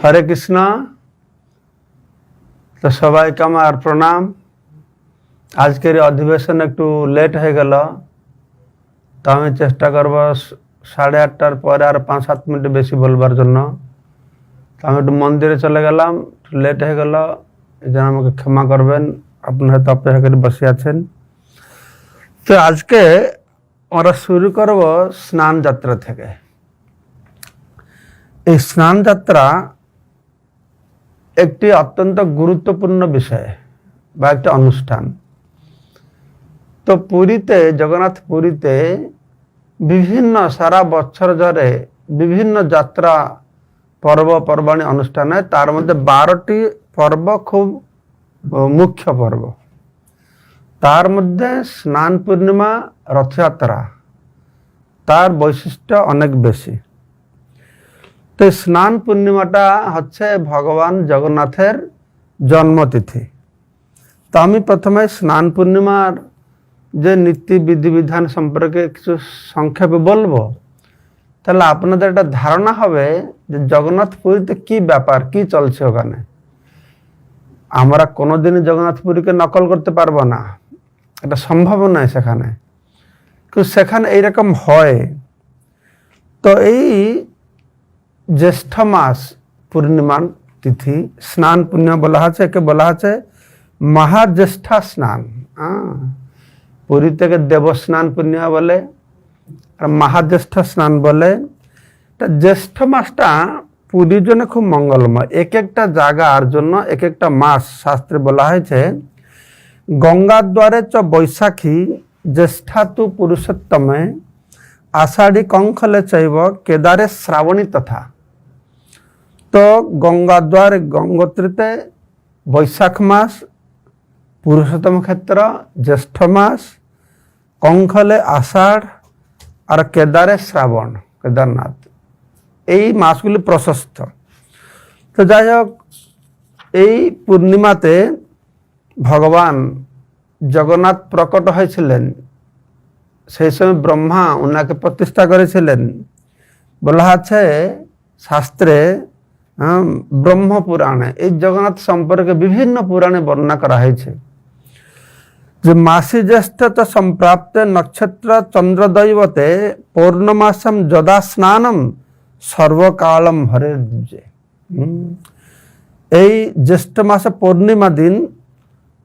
হরে কৃষ্ণ। তো সবাইকে আমার প্রণাম। আজকের অধিবেশন একটু লেট হয়ে গেল, তো আমি চেষ্টা করব 8:30টার পরে আর 5-7 মিনিট বেশি বলবার জন্য। তো আমি একটু মন্দিরে চলে গেলাম, লেট হয়ে গেল, এই জন্য আমাকে ক্ষমা করবেন। আপনারা হয়তো অপেক্ষা করে বসে আছেন। তো আজকে আমরা শুরু করব স্নান যাত্রা থেকে। এই স্নান যাত্রা একটি অত্যন্ত গুরুত্বপূর্ণ বিষয় বা একটা অনুষ্ঠান। তো পুরীতে, জগন্নাথ পুরীতে বিভিন্ন সারা বছর ধরে বিভিন্ন যাত্রা পর্বপর্বাণী অনুষ্ঠান হয়। তার মধ্যে 12টি পর্ব খুব মুখ্য পর্ব। তার মধ্যে স্নান পূর্ণিমা, রথযাত্রা, তার বৈশিষ্ট্য অনেক বেশি। তো স্নান পূর্ণিমাটা হচ্ছে ভগবান জগন্নাথের জন্মতিথি। তো আমি প্রথমে স্নান পূর্ণিমার যে নীতি বিধিবিধান সম্পর্কে কিছু সংক্ষেপে বলবো, তাহলে আপনাদের একটা ধারণা হবে যে জগন্নাথ পুরীতে কি ব্যাপার, কি চলছে ওখানে। আমরা কোনোদিনই জগন্নাথ পুরীকে নকল করতে পারবো না, এটা সম্ভব নয় সেখানে, কিন্তু সেখানে এইরকম হয়। তো এই জ্যৈষ্ঠ মাস পূর্ণিমা তিথি স্নান পূর্ণিমা বলা আছে, একে বলা আছে মহাজ্যেষ্ঠা স্নান। পুরী থেকে দেবস্নান পূর্ণিমা বলে আর মহাজ্যেষ্ঠ স্নান বলে। তা জ্যৈষ্ঠ মাসটা পুরীর জন্য খুব মঙ্গলময়। এক একটা জায়গার জন্য এক একটা মাস শাস্ত্রে বলা হয়েছে। গঙ্গার দ্বারে চ বৈশাখী, জ্যেষ্ঠা তু পুরুষোত্তমে, আষাঢ়ী কঙ্খলে চৈব, কেদারে শ্রাবণী তথা। তো গঙ্গাদ্বার গঙ্গোত্রীতে বৈশাখ মাস, পুরুষোত্তম ক্ষেত্র জ্যেষ্ঠ মাস, কঙ্খলে আষাঢ় আর কেদারে শ্রাবণ, কেদারনাথ। এই মাসগুলি প্রশস্ত। তো যাই হোক, এই পূর্ণিমাতে ভগবান জগন্নাথ প্রকট হয়েছিলেন। সেই সময় ব্রহ্মা ওনাকে প্রতিষ্ঠা করেছিলেন। বলা আছে শাস্ত্রে, ব্রহ্ম পুরাণে এই জগন্নাথ সম্পর্কে বিভিন্ন পুরাণে বর্ণনা করা হয়েছে যে মাসি জ্যেষ্ঠ সম্প্রাপ্তে নক্ষত্র চন্দ্রদৈবতে পৌর্ণমাসম যদা স্নানম সর্বকালম হরে দিব্যে। এই জ্যেষ্ঠ মাসে পূর্ণিমা দিন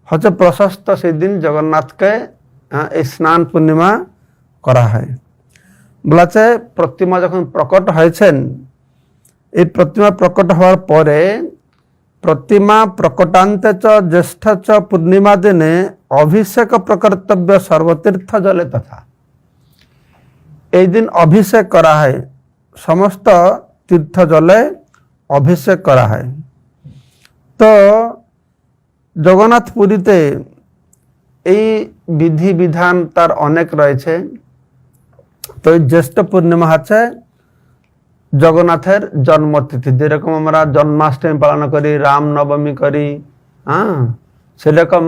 হচ্ছে প্রশস্ত, সেই দিন জগন্নাথকে এই স্নান পূর্ণিমা করা হয়। বলেছে প্রতিমা যখন প্রকট হয়েছেন, এই প্রতিমা প্রকট হওয়ার পরে প্রতিমা প্রকটান্তে চ জ্যেষ্ঠ চ পূর্ণিমা দিনে অভিষেক প্রকর্তব্য সর্বতীর্থ জলে তথা। এই দিন অভিষেক করা হয়, সমস্ত তীর্থ জলে অভিষেক করা হয়। তো জগন্নাথ পুরীতে এই বিধি বিধান তার অনেক রয়েছে। তো এই জ্যেষ্ঠ পূর্ণিমা হচ্ছে জগন্নাথের জন্মতিথি। যেরকম আমরা জন্মাষ্টমী পালন করি, রামনবমী করি, সেরকম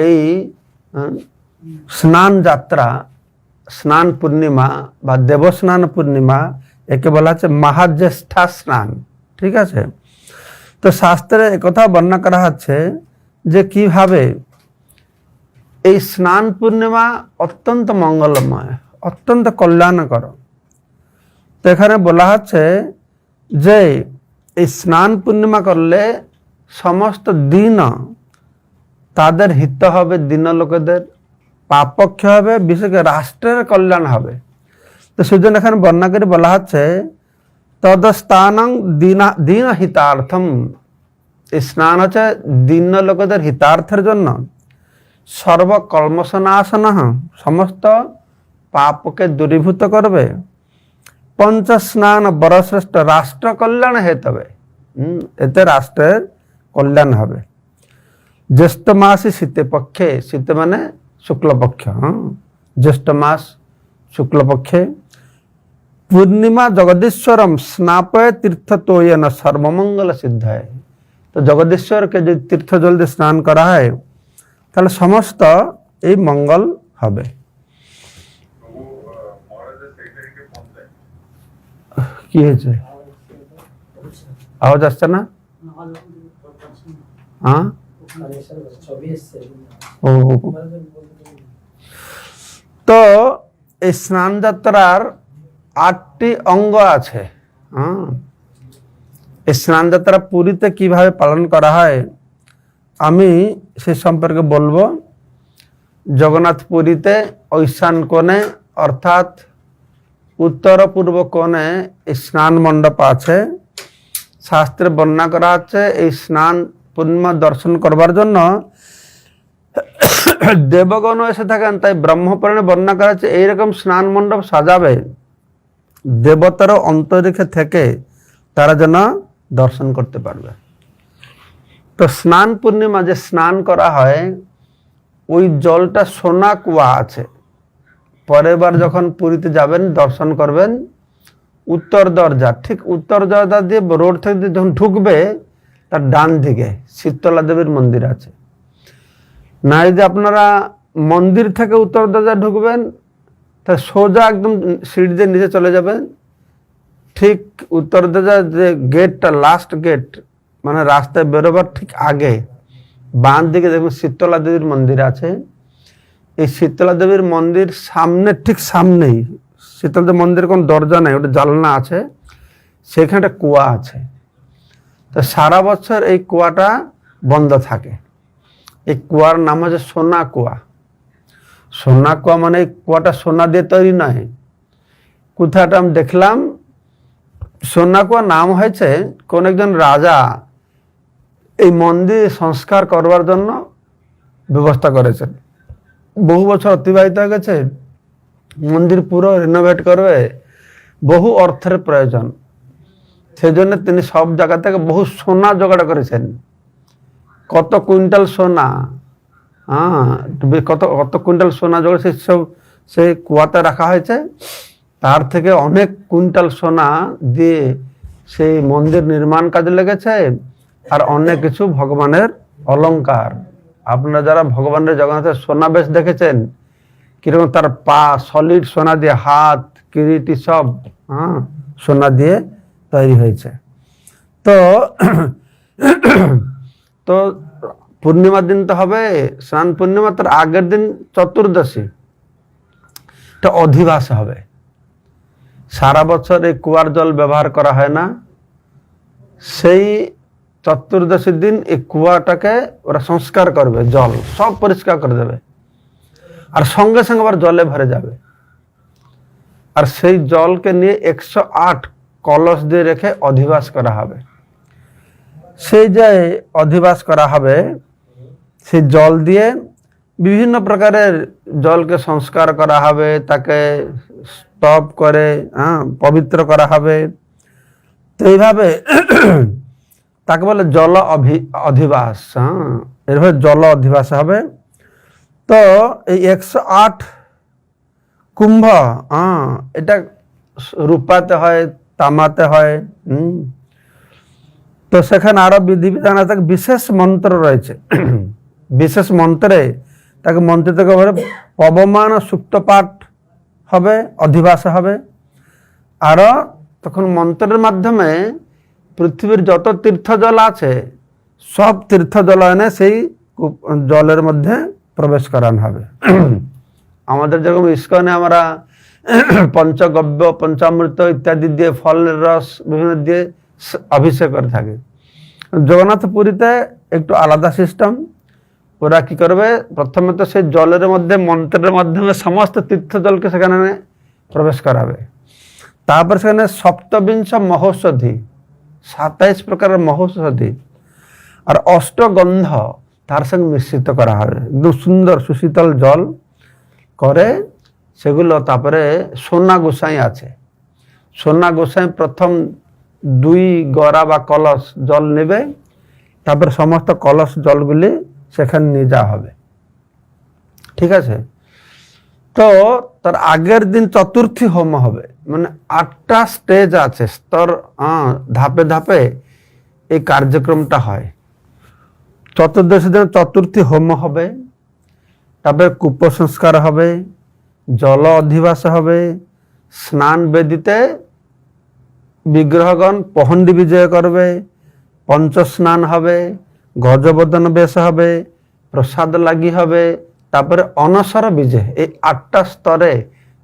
এই স্নান যাত্রা, স্নান পূর্ণিমা বা দেবস্নান পূর্ণিমা, একে বলা হচ্ছে মহাজ্যেষ্ঠা স্নান। ঠিক আছে। তো শাস্ত্রে একথা বর্ণনা করা হচ্ছে যে কিভাবে এই স্নান পূর্ণিমা অত্যন্ত মঙ্গলময়, অত্যন্ত কল্যাণকর। তো এখানে বলা হচ্ছে যে এই স্নান পূর্ণিমা করলে সমস্ত দিন তাদের হিত হবে, দিন লোকেদের পাপক্ষ হবে, বিশেষ করে রাষ্ট্রের কল্যাণ হবে। তো সেজন্য এখানে বর্ণনা করে বলা হচ্ছে তদস্থানং দিন হিতার্থম। এই স্নান হচ্ছে দিন লোকেদের হিতার্থের জন্য। সর্বকর্মসনাশন, সমস্ত পাপকে দূরীভূত করবে। পঞ্চ স্নান বরশ্রেষ্ঠ, রাষ্ট্র কল্যাণ হেতবে, এতে রাষ্ট্রের কল্যাণ হবে। জ্যেষ্ঠ মাসে শীতে পক্ষে, শীতে মানে শুক্লপক্ষ, জ্যেষ্ঠ মাস শুক্লপক্ষে পূর্ণিমা জগদীশ্বরম স্নাপয় তীর্থ তোয়েন সর্বমঙ্গল সিদ্ধায়। তো জগদীশ্বরকে যদি তীর্থ জল দিয়ে স্নান করা হয় তাহলে সমস্ত এই মঙ্গল হবে। কি হয়েছে? আওয়াজ আসছে না? হ্যাঁ, ও তো এই স্নান যাত্রার 8টি অঙ্গ আছে। হ্যাঁ, এই স্নান যাত্রা পুরীতে কিভাবে পালন করা হয় আমি সে সম্পর্কে বলবো। জগন্নাথ পুরীতে ঐশান কোণে অর্থাৎ উত্তর পূর্ব কোণে এই স্নান মণ্ডপ আছে। শাস্ত্রে বর্ণনা করা হচ্ছে এই স্নান পূর্ণিমা দর্শন করবার জন্য দেবগণ এসে থাকেন, তাই ব্রহ্মপুরাণে বর্ণনা করা হচ্ছে এইরকম স্নান মণ্ডপ সাজাবে দেবতারও অন্তরিক্ষে থেকে তারা যেন দর্শন করতে পারবে। তো স্নান পূর্ণিমা যে স্নান করা হয় ওই জলটা সোনা কুয়া আছে। পরের বার যখন পুরীতে যাবেন দর্শন করবেন, উত্তর দরজা, ঠিক উত্তর দরজা দিয়ে রোড থেকে যখন ঢুকবে তার ডান দিকে শীতলা দেবীর মন্দির আছে। না যদি আপনারা মন্দির থেকে উত্তর দরজা ঢুকবেন তা সোজা একদম সিঁড়ি দিয়ে নিচে চলে যাবেন, ঠিক উত্তর দরজা যে গেটটা লাস্ট গেট মানে রাস্তায় বেরোবার ঠিক আগে বাম দিকে দেখবেন শীতলা দেবীর মন্দির আছে। এই শীতলা দেবীর মন্দির সামনে ঠিক সামনেই শীতলা দেবীর মন্দিরের কোনো দরজা নেই, ওটা জানলা আছে, সেখানে একটা কুয়া আছে। তো সারা বছর এই কুয়াটা বন্ধ থাকে। এই কুয়ার নাম হচ্ছে সোনা কুয়া। সোনা কুয়া মানে এই কুয়াটা সোনা দিয়ে তৈরি নয়। কোথাটা আমি দেখলাম সোনা কুয়া নাম হয়েছে কোন একজন রাজা এই মন্দির সংস্কার করবার জন্য ব্যবস্থা করেছেন। বহু বছর অতিবাহিত হয়ে গেছে, মন্দির পুরো রিনোভেট করবে, বহু অর্থের প্রয়োজন। সেই জন্য তিনি সব জায়গা থেকে বহু সোনা জোগাড় করেছেন। কত কুইন্টাল সোনা, কত কত কুইন্টাল সোনা জোগাড় সেই কুয়াতে রাখা হয়েছে। তার থেকে অনেক কুইন্টাল সোনা দিয়ে সেই মন্দির নির্মাণ কাজে লেগেছে। আর অনেক কিছু ভগবানের অলংকার, আপনারা যারা ভগবানের জগন্নাথের সোনা বেশ দেখেছেন কিরকম তার পা সলিড সোনা দিয়ে, হাত কিরিটি সব সোনা দিয়ে তৈরি হয়েছে। তো তো পূর্ণিমার দিন তো হবে স্নান পূর্ণিমা, তার আগের দিন চতুর্দশী, এটা অধিবাস হবে। সারা বছর এই কুয়ার জল ব্যবহার করা হয় না, সেই চতুর্দশীর দিন এই কুয়াটাকে ওরা সংস্কার করবে, জল সব পরিষ্কার করে দেবে, আর সঙ্গে সঙ্গে আবার জলে ভরে যাবে। আর সেই জলকে নিয়ে 108 কলস দিয়ে রেখে অধিবাস করা হবে। সেই যে অধিবাস করা হবে সেই জল দিয়ে বিভিন্ন প্রকারের জলকে সংস্কার করা হবে, তাকে স্তব করে পবিত্র করা হবে। তো এইভাবে তাকে বলে জল অধিবাস। এভাবে জল অধিবাস হবে। তো এই 108 কুম্ভ এটা রূপাতে হয়, তামাতে হয়। তো সেখানে আরো বিধিবিধান আছে, বিশেষ মন্ত্র রয়েছে। বিশেষ মন্ত্রে তাকে মন্ত্রিত করে পবমান সুক্ত পাঠ হবে, অধিবাস হবে। আরো তখন মন্ত্রের মাধ্যমে পৃথিবীর যত তীর্থ জল আছে সব তীর্থ জল এনে সেই জলের মধ্যে প্রবেশ করানো হবে। আমাদের যেরকম ইস্কনে আমরা পঞ্চগব্য পঞ্চামৃত ইত্যাদি দিয়ে ফলের রস বিভিন্ন দিয়ে অভিষেক করে থাকে। জগন্নাথ পুরীতে একটু আলাদা সিস্টেম। ওরা কি করবে, প্রথমে তো সেই জলের মধ্যে মন্ত্রের মাধ্যমে সমস্ত তীর্থ জলকে সেখানে প্রবেশ করাবে। তারপর সেখানে সপ্তবিংশ মহৌষধি, 27 প্রকারের মহৌষধি আর অষ্টগন্ধ তার সঙ্গে মিশ্রিত করা হবে। একদম সুন্দর সুশীতল জল করে সেগুলো। তারপরে সোনা গোসাই আছে, সোনা গোসাই প্রথম 2 গড়া বা কলস জল নেবে, তারপরে সমস্ত কলস জলগুলি সেখানে নিয়ে যাওয়া হবে। ঠিক আছে। তো তার আগের দিন চতুর্থী হোম হবে, মানে 8টা স্টেজ আছে, স্তর, ধাপে ধাপে এই কার্যক্রমটা হয়। চতুর্দশী দিন চতুর্থী হোম হবে, তারপরে কূপ সংস্কার হবে, জল অধিবাস হবে, স্নান বেদিতে বিগ্রহগণ পহণ্ডি বিজয় করবে, পঞ্চস্নান হবে, গজবদন বেশ হবে, প্রসাদ লাগি হবে, তারপরে অনসর বিজে। এই 8টা স্তরে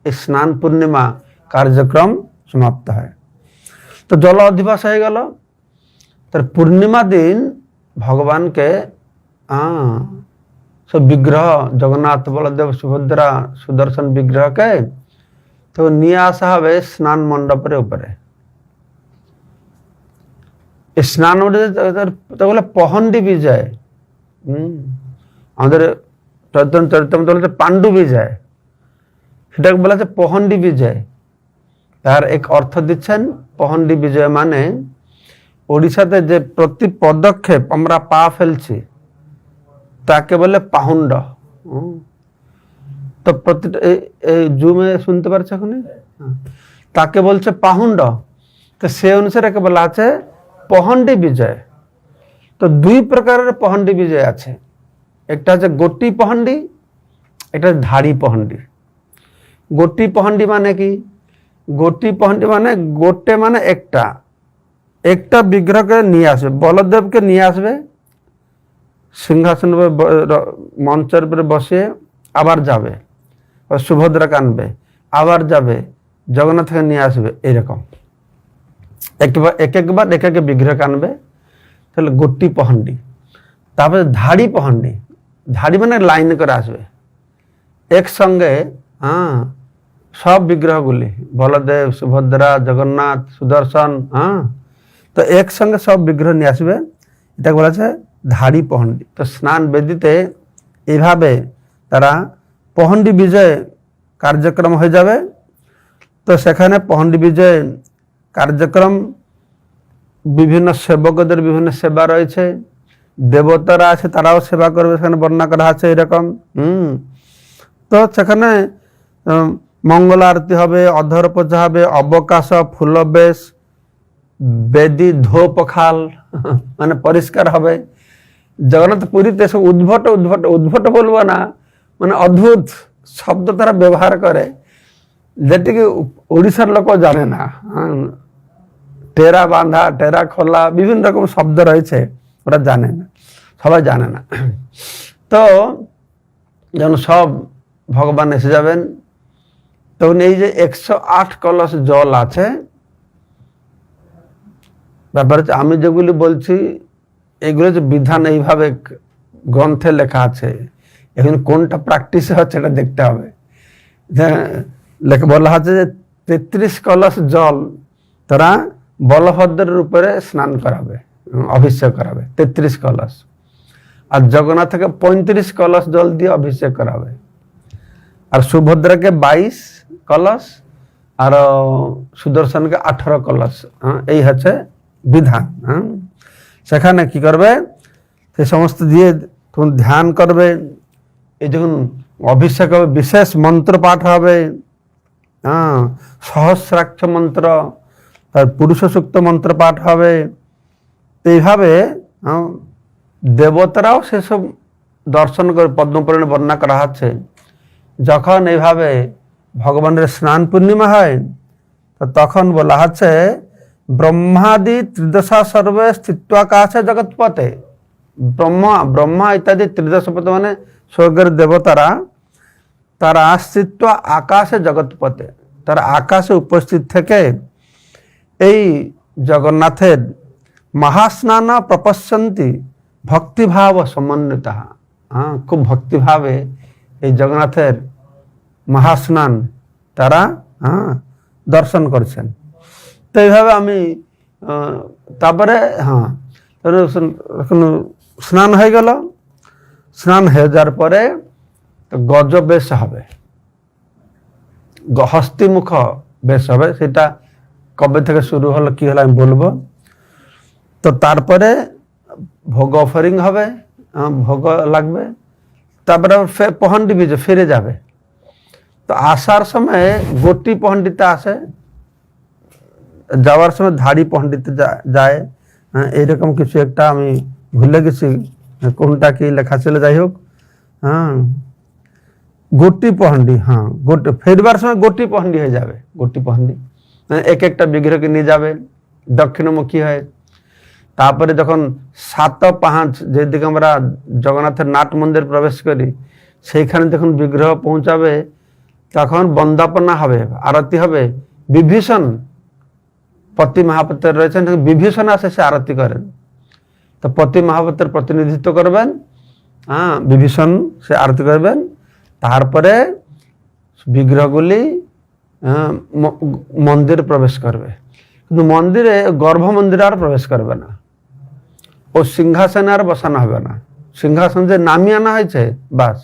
এই স্নান পূর্ণিমা কার্যক্রম সমাপ্ত হয়। তো জল অধিবাস হয়ে গেল। তার পূর্ণিমা দিন ভগবানকে সব বিগ্রহ, জগন্নাথ, বলদেব, সুভদ্রা, সুদর্শন বিগ্রহকে তো নিয়ে আসা হবে স্নান মণ্ডপের উপরে। স্নান বলে পহন্ডি বিজয়। আমাদের চরিত্র পাণ্ডু বিজয়, সেটাকে বলা হচ্ছে পহন্ডি বিজয়। তার এক অর্থ দিচ্ছেন, পহন্ডি বিজয় মানে ওড়িশাতে যে প্রতি পদক্ষেপ আমরা পা ফেলছি তাকে বলে পাহুন্ড। তো প্রতিটা এই জুমে শুনতে পারছে এখন, তাকে বলছে পাহুন্ড। তো সে অনুসারে একে বলা আছে পহন্ডি বিজয়। তো 2 প্রকারের পহন্ডি বিজয় আছে। একটা হচ্ছে গোটি পহন্ডি, একটা ধাড়ি পহন্ডি। গোটি পহন্ডি মানে কি? গোটি পহন্ডি মানে গোটে মানে একটা বিগ্রহকে নিয়ে আসবে, বলদেবকে নিয়ে আসবে সিংহাসন মঞ্চের উপরে বসে, আবার যাবে, সুভদ্রাকে আনবে, আবার যাবে, জগন্নাথকে নিয়ে আসবে, এইরকম একবার এক এক বিগ্রহকে আনবে। তাহলে গোটি পহন্ডি। তারপরে ধাড়ি পহন্ডি। ধাড়ি মানে লাইন করে আসবে একসঙ্গে, সব বিগ্রহগুলি, বলদেব, সুভদ্রা, জগন্নাথ, সুদর্শন, তো একসঙ্গে সব বিগ্রহ নিয়ে আসবে। এটা বলা আছে ধাড়ি পহন্ডি। তো স্নান বেদিতে এইভাবে তারা পহন্ডি বিজয় কার্যক্রম হয়ে যাবে। তো সেখানে পহন্ডি বিজয় কার্যক্রম, বিভিন্ন সেবকদের বিভিন্ন সেবা রয়েছে, দেবতারা আছে তারাও সেবা করবে, সেখানে বর্ণনা করা আছে এরকম। তো সেখানে মঙ্গল আরতি হবে, অধর পূজা হবে, অবকাশ, ফুলবেশ, বেদি ধোপখাল মানে পরিষ্কার হবে। জগন্নাথ পুরীতে সব উদ্ভট বলবো না, মানে অদ্ভুত শব্দ তারা ব্যবহার করে, যেটিকে ওড়িশার লোক জানে না। টেরা বাঁধা, টেরা খোলা, বিভিন্ন রকম শব্দ রয়েছে, ওরা জানে না, সবাই জানে না। তো যখন সব ভগবান এসে যাবেন, তখন এই যে 108 কলস জল আছে, ব্যাপার হচ্ছে আমি যেগুলি বলছি এগুলো যে বিধান এইভাবে গ্রন্থে লেখা আছে, এখন কোনটা প্র্যাকটিসে হচ্ছে এটা দেখতে হবে। বলা হচ্ছে যে 33 কলস জল তারা বলভদ্রের উপরে স্নান করাবে, অভিষেক করাবে 33 কলস, আর জগন্নাথকে 35 কলস জল দিয়ে অভিষেক করাবে, আর সুভদ্রাকে 22 কলস, আর সুদর্শনকে 18 কলস। এই হচ্ছে বিধান। সেখানে কি করবে, সে সমস্ত দিয়ে তখন ধ্যান করবে। এই যখন অভিষেক হবে, বিশেষ মন্ত্র পাঠ হবে, সহস্রাক্ষ মন্ত্র, তার পুরুষ সূক্ত মন্ত্র পাঠ হবে। এইভাবে দেবতারাও সেসব দর্শন করে, পদ্মপুরাণে বর্ণনা করা হচ্ছে, যখন এইভাবে ভগবানের স্নান পূর্ণিমা হয় তখন বলা হচ্ছে ব্রহ্মাদি ত্রিদশা সর্বে স্থিত্বাকাশে জগৎপথে। ব্রহ্মা ইত্যাদি ত্রিদশপথে মানে স্বর্গের দেবতারা, তারা স্থিত্ব আকাশে জগৎপথে, তারা আকাশে উপস্থিত থেকে এই জগন্নাথের মহাস্নান প্রপশ্যন্তি ভক্তিভাব সমন্বিতা। খুব ভক্তিভাবে এই জগন্নাথের মহাস্নান তারা দর্শন করছেন। তো এইভাবে আমি তারপরে স্নান হয়ে গেল। স্নান হয়ে যাওয়ার পরে গজ বেশ হবে, হস্তিমুখ বেশ হবে। সেটা কবে থেকে শুরু হলো কি হলো আমি বলবো। তো তারপরে ভোগ অফারিং হবে, ভোগ লাগবে। তারপরে পহন্ডি বিজে ফিরে যাবে। তো আসার সময় গোটি পহন্ডিতে আসে, যাওয়ার সময় ধাড়ি পহন্ডিতে যায়। এইরকম কিছু একটা আমি ভুলে গেছি, কোনটা কি লেখা ছিল, যাই হোক। গোটি পহন্ডি, গোটি ফেরবার সময় গোটি পহন্ডি হয়ে যাবে। গোটি পহন্ডি এক একটা বিগ্রহকে নিয়ে যাবে দক্ষিণমুখী হয়ে। তারপরে যখন 7 পাহাঁচ যেদিকে আমরা জগন্নাথের নাট মন্দির প্রবেশ করি, সেইখানে যখন বিগ্রহ পৌঁছাবে তখন বন্দাপনা হবে, আরতি হবে। বিভীষণ পতি মহাপাত্র রয়েছেন, বিভীষণ আসে সে আরতি করেন। তো পতি মহাপাত্রের প্রতিনিধিত্ব করবেন, বিভীষণ সে আরতি করবেন। তারপরে বিগ্রহগুলি মন্দির প্রবেশ করবে, কিন্তু মন্দিরে গর্ভ মন্দিরে আর প্রবেশ করবে না। ও সিংহাসনে আর বসানো হবে না, সিংহাসন যে নামিয়ে আনা হয়েছে বাস।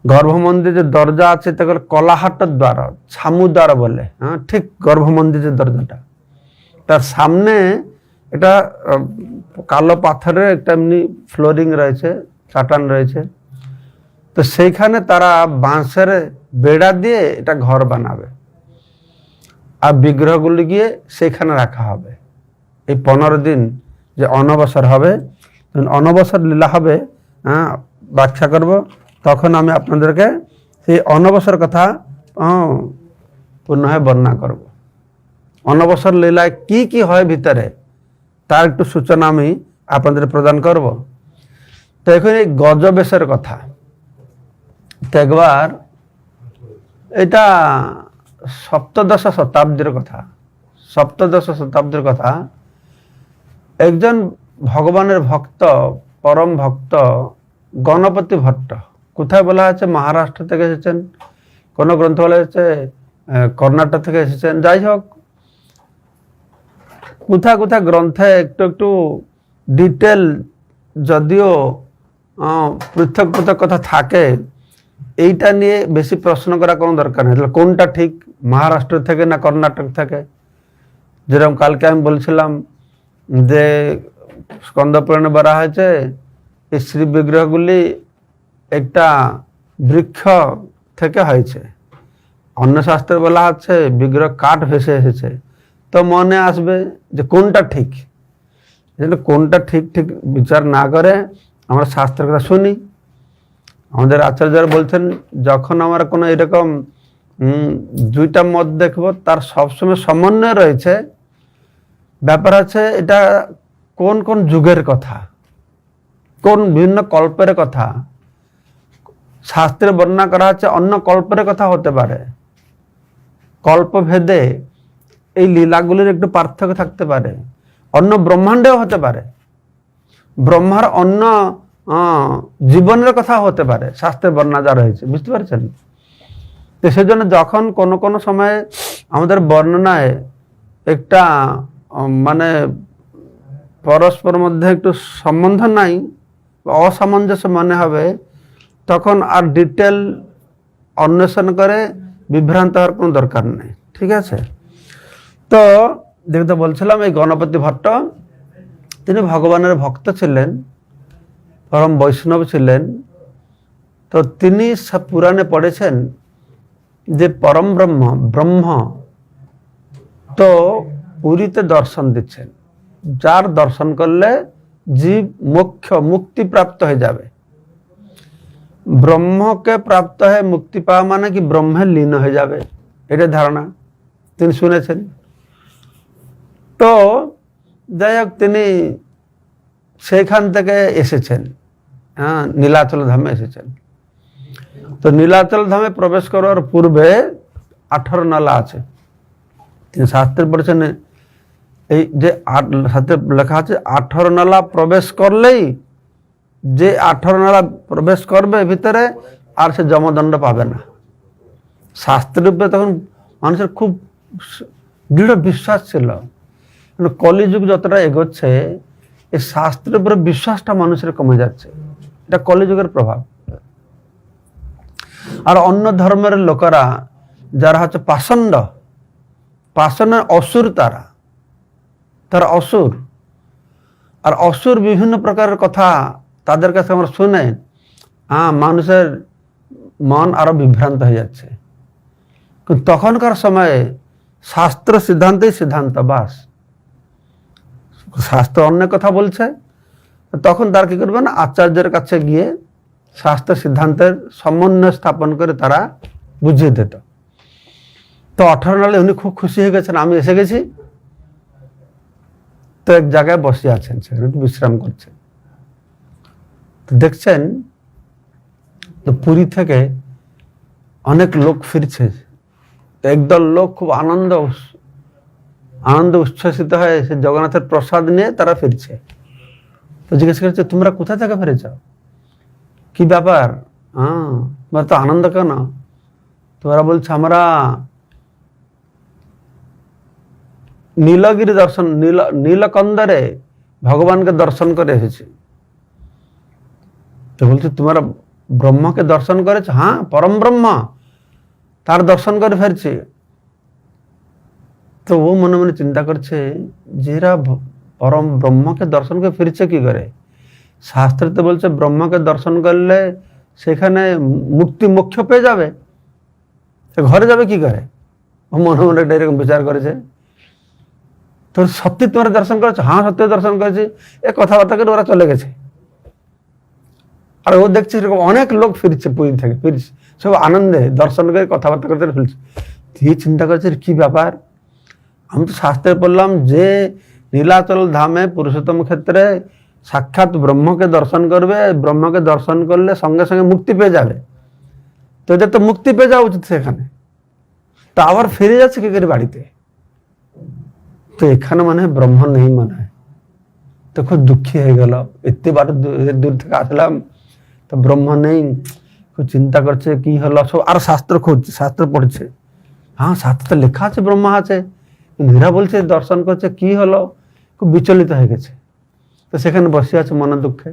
গর্ভ মন্দিরে যে দরজা আছে তাকে কলাহাটের দ্বার, ছামু দ্বার বলে। ঠিক গর্ভ মন্দিরের দরজাটা, তার সামনে এটা কালো পাথরের একটা এমনি ফ্লোরিং রয়েছে, চাটান রয়েছে। তো সেইখানে তারা বাঁশের বেড়া দিয়ে এটা ঘর বানাবে, আর বিগ্রহগুলি গিয়ে সেইখানে রাখা হবে। এই 15 দিন যে অনবসর হবে, অনবসর লীলা হবে, ব্যাখ্যা করব, তখন আমি আপনাদেরকে সেই অনবসর কথা পুনঃ বর্ণনা করব। অনবসর লীলায় কি কি হয় ভিতরে তার একটু সূচনা আমি আপনাদের প্রদান করব। তো এখন এই গজবেশের কথা, তো একবার এটা সপ্তদশ শতাব্দীর কথা। সপ্তদশ শতাব্দীর কথা, একজন ভগবানের ভক্ত, পরম ভক্ত গণপতি ভট্ট, কোথায় বলা আছে মহারাষ্ট্র থেকে এসেছেন, কোন গ্রন্থ বলা হয়েছে কর্ণাটক থেকে এসেছেন। যাই হোক, কোথায় কোথায় গ্রন্থে একটু একটু ডিটেল যদিও পৃথক পৃথক কথা থাকে, এইটা নিয়ে বেশি প্রশ্ন করা কোনো দরকার নেই। তাহলে কোনটা ঠিক, মহারাষ্ট্র থেকে না কর্ণাটক থেকে? যেরকম কালকে আমি বলছিলাম যে স্কন্দ পুরাণে বলা হয়েছে এই শ্রী বিগ্রহগুলি একটা বৃক্ষ থেকে হয়েছে, অন্য শাস্ত্রে বলা হচ্ছে বিগ্রহ কাঠ ভেসে এসেছে। তো মনে আসবে যে কোনটা ঠিক, কোনটা ঠিক ঠিক বিচার না করে আমরা শাস্ত্রের কথা শুনি। আমাদের আচার্যরা বলছেন যখন আমরা কোনো এরকম দুইটা মত দেখব তার সবসময় সমন্বয় রয়েছে। ব্যাপার আছে এটা কোন কোন যুগের কথা, কোন বিভিন্ন কল্পের কথা শাস্ত্রে বর্ণনা করা আছে, অন্য কল্পের কথা হতে পারে। কল্পভেদে এই লীলাগুলির একটু পার্থক্য থাকতে পারে, অন্য ব্রহ্মাণ্ডেও হতে পারে, ব্রহ্মার অন্য জীবনের কথা হতে পারে, শাস্ত্রের বর্ণনা যা রয়েছে, বুঝতে পারছেন? তো সেজন্য যখন কোনো কোনো সময়ে আমাদের বর্ণনায় একটা মানে পরস্পর মধ্যে একটু সম্বন্ধ নাই, অসামঞ্জস্য মনে হবে, তখন আর ডিটেল অন্বেষণ করে বিভ্রান্ত হওয়ার কোনো দরকার নেই। ঠিক আছে? তো দেখতে বলছিলাম এই গণপতি ভট্ট তিনি ভগবানের ভক্ত ছিলেন, পরম বৈষ্ণব ছিলেন। তো তিনি পুরাণে পড়েছেন যে পরম ব্রহ্ম তো পুরীতে দর্শন দিচ্ছেন, যার দর্শন করলে জীব মুক্তি প্রাপ্ত হয়ে যাবে। ব্রহ্মকে প্রাপ্ত হয়ে মুক্তি পাওয়া মানে কি ব্রহ্মে লীন হয়ে যাবে, এটা ধারণা তিনি শুনেছেন। তো যাই হোক, তিনি সেইখান থেকে এসেছেন, নীলাচল ধামে এসেছেন। তো নীলাচল ধামে প্রবেশ করার পূর্বে 18 নালা আছে। তিনি শাস্ত্রে পড়েছেন এই যে শাস্ত্রে লেখা আছে 18 নালা প্রবেশ করলেই, যে 18 নালা প্রবেশ করবে ভিতরে আর সে যমদণ্ড পাবে না। শাস্ত্রের উপরে তখন মানুষের খুব দৃঢ় বিশ্বাস ছিল। কলিযুগ যতটা এগোচ্ছে এই শাস্ত্রের উপরে বিশ্বাসটা মানুষের কমে যাচ্ছে, এটা কলিযুগের প্রভাব। আর অন্য ধর্মের লোকেরা যারা হচ্ছে পাষণ্ড অসুর, তারা অসুর, আর অসুর বিভিন্ন প্রকারের কথা তাদের কাছে আমরা শুনে মানুষের মন আরো বিভ্রান্ত হয়ে যাচ্ছে। কিন্তু তখনকার সময়ে শাস্ত্র সিদ্ধান্তই সিদ্ধান্ত, বাস। শাস্ত্র অন্য কথা বলছে, তখন তারা কি করবে না, আচার্যের কাছে গিয়ে শাস্ত্র সিদ্ধান্তের সমন্বয় স্থাপন করে তারা বুঝিয়ে দিত। তো 18 নালে উনি খুব খুশি হয়ে গেছেন, আমি এসে গেছি। তো এক জায়গায় বসে আছেন, সেখানে একটু বিশ্রাম করছেন। তো দেখছেন তো পুরী থেকে অনেক লোক ফিরছে। তো একদল লোক খুব আনন্দ উচ্ছ্বসিত হয়ে সে জগন্নাথের প্রসাদ নিয়ে তারা ফিরছে। তো জিজ্ঞেস করছে, তোমরা কোথা থেকে ফিরেছ, কি ব্যাপার, তোমরা তো আনন্দ কেন? তোমরা বলছে, আমরা নীলগিরি দর্শন, নীলকন্দরে ভগবানকে দর্শন করে এসেছি। তো বলছে, তোমরা ব্রহ্মকে দর্শন করেছ? হ্যাঁ, পরম ব্রহ্ম, তার দর্শন করে ফিরছি। তো ও মনে মনে চিন্তা করছে যে এরা পরম ব্রহ্মকে দর্শন করে ফিরছে কি করে? শাস্ত্রে তো বলছে ব্রহ্মকে দর্শন করলে সেখানে মুক্তি মোক্ষ পেয়ে যাবে, ঘরে যাবে কি করে? ও মনে মনে এরকম বিচার করেছে। তো সত্যি তোমরা দর্শন করেছো? হ্যাঁ, সত্যি দর্শন করেছি। এ কথাবার্তা করে ওরা চলে গেছে। আর ও দেখছে এরকম অনেক লোক ফিরছে, পুরী থেকে ফিরছে, সব আনন্দে দর্শন করে কথাবার্তা করতে ফিরছে। তুই চিন্তা করছে কি ব্যাপার? আমি তো শাস্ত্রে পড়লাম যে নীলাচল ধামে পুরুষোত্তম ক্ষেত্রে সাক্ষাৎ ব্রহ্মকে দর্শন করবে, ব্রহ্মকে দর্শন করলে সঙ্গে সঙ্গে মুক্তি পেয়ে যাবে। তো এদের তো মুক্তি পেয়ে যাওয়া উচিত সেখানে, তো আবার ফিরে যাচ্ছে কি করে বাড়িতে? তো এখানে মনে হয় ব্রহ্ম নেই মনে হয়। তো খুব দুঃখী হয়ে গেল, এতবার দূর থেকে আসলাম তো ব্রহ্ম নেই। খুব চিন্তা করছে কি হলো সব, আর শাস্ত্র খুঁজছে, শাস্ত্র পড়ছে। হ্যাঁ, শাস্ত্রে লেখা আছে ব্রহ্ম আছে, এরা বলছে দর্শন করছে, কি হলো? খুব বিচলিত হয়ে গেছে। তো সেখানে বসে আছে মনে দুঃখে।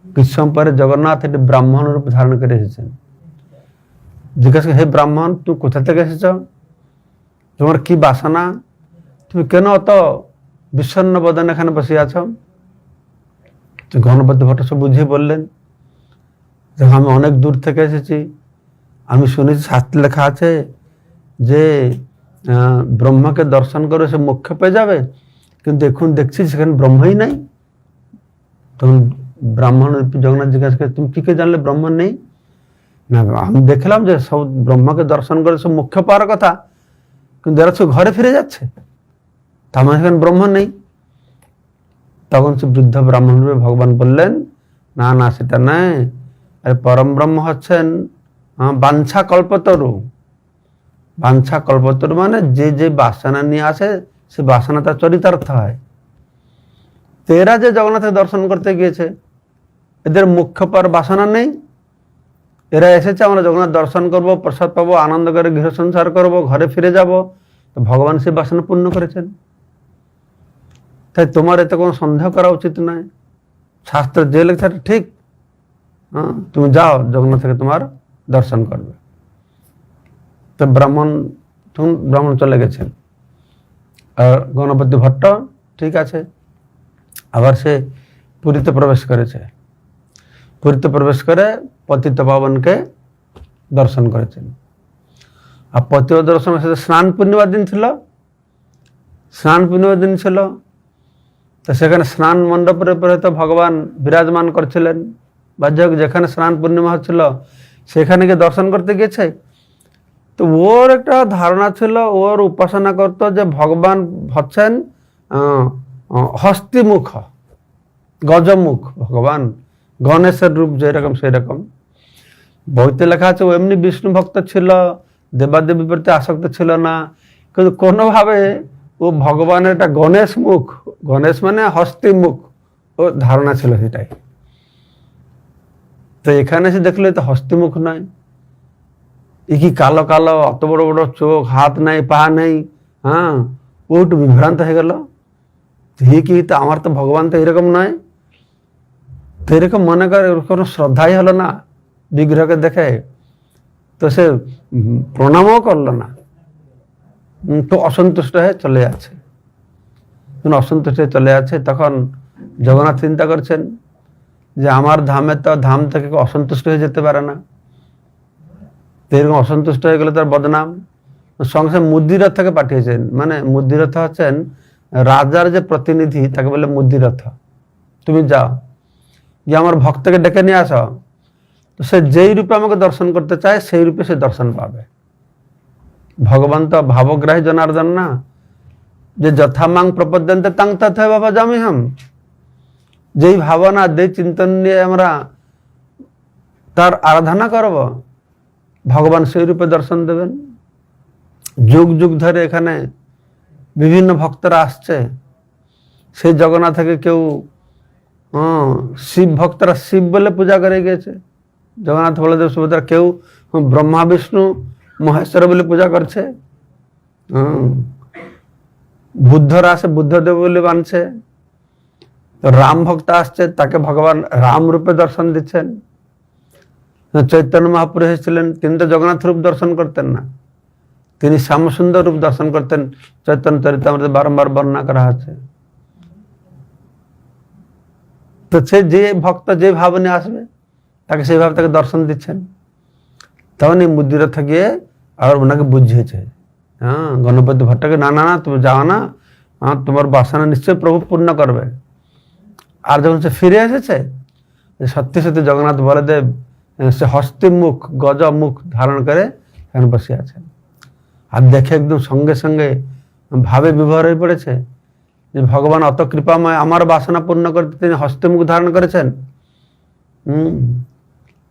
কিছু সময় পরে জগন্নাথ একটি ব্রাহ্মণ রূপ ধারণ করে এসেছেন। জিজ্ঞাসা, হে ব্রাহ্মণ, তুমি কোথা থেকে এসেছ? তোমার কি বাসনা? তুমি কেন অত বিষণ্ণ বদন এখানে বসে আছ? গণপতি ভট্ট সব বুঝিয়ে বললেন, দেখো আমি অনেক দূর থেকে এসেছি, আমি শুনেছি শাস্ত্রে লেখা আছে যে ব্রহ্মকে দর্শন করে সে মোক্ষ পেয়ে যাবে, কিন্তু এখন দেখছি সেখানে ব্রহ্মই নাই। তখন ব্রাহ্মণ জগন্নাথ জিজ্ঞাসা করে, তুমি কি করে জানলে ব্রহ্ম নেই? না, আমি দেখলাম যে সব ব্রহ্মকে দর্শন করে সব মোক্ষ পাওয়ার কথা, কিন্তু এরা সব ঘরে ফিরে যাচ্ছে, তার মানে সেখানে ব্রহ্ম নেই। তখন সে বৃদ্ধ ব্রাহ্মণ ভগবান বললেন, না না, সেটা নয়, আরে পরম ব্রহ্ম হচ্ছেন বাঞ্ছা কল্পতরু। বাঞ্ছা কল্পতরু মানে যে যে বাসনা নিয়ে আসে সে বাসনা তার চরিতার্থ হয়। তো এরা যে জগন্নাথের দর্শন করতে গিয়েছে, এদের মুখ্য পর বাসনা নেই, এরা এসেছে আমরা জগন্নাথ দর্শন করব, প্রসাদ পাবো, আনন্দ করে গৃহ সংসার করবো, ঘরে ফিরে যাব। তো ভগবান সে বাসনা পূর্ণ করেছেন। তাই তোমার এতে কোনো সন্দেহ করা উচিত নয়, শাস্ত্র যে লেখা ঠিক। তুমি যাও, জগন্নাথকে তোমার দর্শন করবে। তো ব্রাহ্মণ চলে গেছেন। আর গণপতি ভট্ট ঠিক আছে, আবার সে পুরীতে প্রবেশ করেছে। পুরীতে প্রবেশ করে পতিত পাবনকে দর্শন করেছেন। আর পতিত দর্শনের সাথে স্নান পূর্ণিমার দিন ছিল, তো সেখানে স্নান মণ্ডপের উপরে তো ভগবান বিরাজমান করছিলেন। বা যেখানে স্নান পূর্ণিমা হচ্ছিল সেখানে গিয়ে দর্শন করতে গেছে। তো ওর একটা ধারণা ছিল, ওর উপাসনা করতো যে ভগবান হচ্ছেন হস্তিমুখ, গজমুখ ভগবান, গণেশের রূপ যেরকম সেরকম। বইতে লেখা আছে ও এমনি বিষ্ণু ভক্ত ছিল, দেবাদেবীর প্রতি আসক্ত ছিল না, কিন্তু কোনোভাবে ও ভগবানের একটা গণেশ মুখ, গণেশ মানে হস্তিমুখ, ও ধারণা ছিল সেটাই। তো এখানে সে দেখলো তো হস্তিমুখ নয়, এ কি কালো কালো, অত বড় বড় চোখ, হাত নাই, পা নেই। ও একটু বিভ্রান্ত হয়ে গেল, কি তো আমার তো ভগবান তো এরকম নয়। তো এরকম মনে করে কোনো শ্রদ্ধাই হলো না বিগ্রহকে দেখে, তো সে প্রণামও করলো না। তো অসন্তুষ্ট হয়ে চলে যাচ্ছে। তখন জগন্নাথ চিন্তা করছেন যে আমার ধামে তো ধাম থেকে অসন্তুষ্ট হয়ে যেতে পারে না, তো এরকম অসন্তুষ্ট হয়ে গেলে তার বদনাম। সঙ্গে সঙ্গে মুদ্দিরথকে পাঠিয়েছেন, মানে মুদ্দিরথ হচ্ছেন রাজার যে প্রতিনিধি, তাকে বলে মুদ্দিরথ। তুমি যাও, যে আমার ভক্তকে ডেকে নিয়ে আসো, তো সে যেই রূপে আমাকে দর্শন করতে চায় সেই রূপে সে দর্শন পাবে। ভগবান তো ভাবগ্রাহী জনার্দন না, যে যথামাং প্রপদ্যন্তে তাং তথৈব ভজাম্যহম, যেই ভাবনা যেই চিন্তন নিয়ে আমরা তার আরাধনা করব, ভগবান সেই রূপে দর্শন দেবেন। যুগ যুগ ধরে এখানে বিভিন্ন ভক্তরা আসছে। সেই জগন্নাথকে কেউ শিব ভক্তরা শিব বলে পূজা করে গিয়েছে, জগন্নাথ বলদেব সুভদ্রা কেউ ব্রহ্মা বিষ্ণু মহেশ্বর বলে পূজা করছে। বুদ্ধরা আসে বুদ্ধদেব বলে মানছে। রাম ভক্ত আসছে, তাকে ভগবান রাম রূপে দর্শন দিচ্ছেন। চৈতন্য মহাপ্রভু এসেছিলেন, তিনি তো জগন্নাথ রূপ দর্শন করতেন না, তিনি শ্যামসুন্দর রূপ দর্শন করতেন। চৈতন্য চরিতামৃতে বারম্বার বর্ণনা করা আছে। তো সে যে ভক্ত যে ভাব নিয়ে আসবে তাকে সেইভাবে তাকে দর্শন দিচ্ছেন। তখন এই মুদিরথ গিয়ে আর ওনাকে বুঝিয়েছে, গণপতি ভট্টকে, না না না তুমি যাও না, তোমার বাসনা নিশ্চয় প্রভু পূর্ণ করবে। আর যখন সে ফিরে এসেছে, সত্যি সত্যি জগন্নাথ বলদেব সে হস্তি মুখ গজ মুখ ধারণ করে এখানে বসে আছেন। আর দেখে একদম সঙ্গে সঙ্গে ভাবে বিভোর হয়ে পড়েছে যে ভগবান অত কৃপাময়, আমার বাসনা পূর্ণ করতে তিনি হস্তিমুখ ধারণ করেছেন।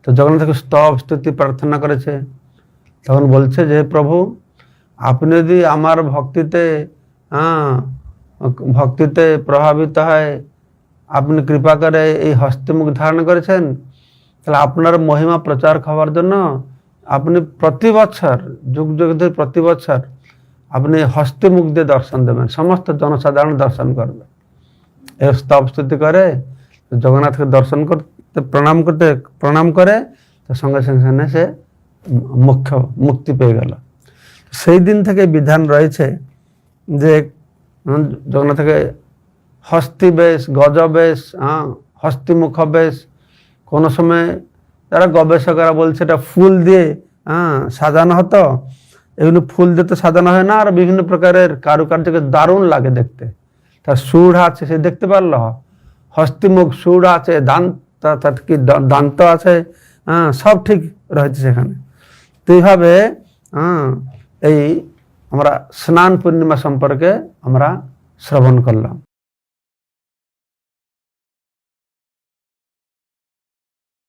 তো জগন্নাথকে স্তব স্তুতি প্রার্থনা করেছে। তখন বলছে যে প্রভু, আপনি যদি আমার ভক্তিতে প্রভাবিত হয়, আপনি কৃপা করে এই হস্তিমুখ ধারণ করেছেন, তাহলে আপনার মহিমা প্রচার হওয়ার জন্য আপনি প্রতি বছর যুগ যুগ ধরে প্রতি বছর আপনি হস্তিমুখ দিয়ে দর্শন দেবেন, সমস্ত জনসাধারণ দর্শন করবে। এই স্তব স্তুতি করে জগন্নাথকে দর্শন করতে প্রণাম করে তো সঙ্গে সঙ্গে সে মুক্তি পেয়ে গেল। সেই দিন থেকে বিধান রয়েছে যে জগন্নাথকে হস্তি বেশ, গজ বেশ, হস্তিমুখ বেশ, কোনো সময় যারা গবেষকরা বলছে এটা ফুল দিয়ে সাজানো হতো। এগুলো ফুল দিয়ে তো সাজানো হয় না, আর বিভিন্ন প্রকারের কারুকার্যকে দারুণ লাগে দেখতে। তার সুর আছে, সে দেখতে পারলো, হস্তিমুখ সুর আছে, দান্ত আছে, সব ঠিক রয়েছে সেখানে। তো এইভাবে এই আমরা স্নান পূর্ণিমা সম্পর্কে আমরা শ্রবণ করলাম।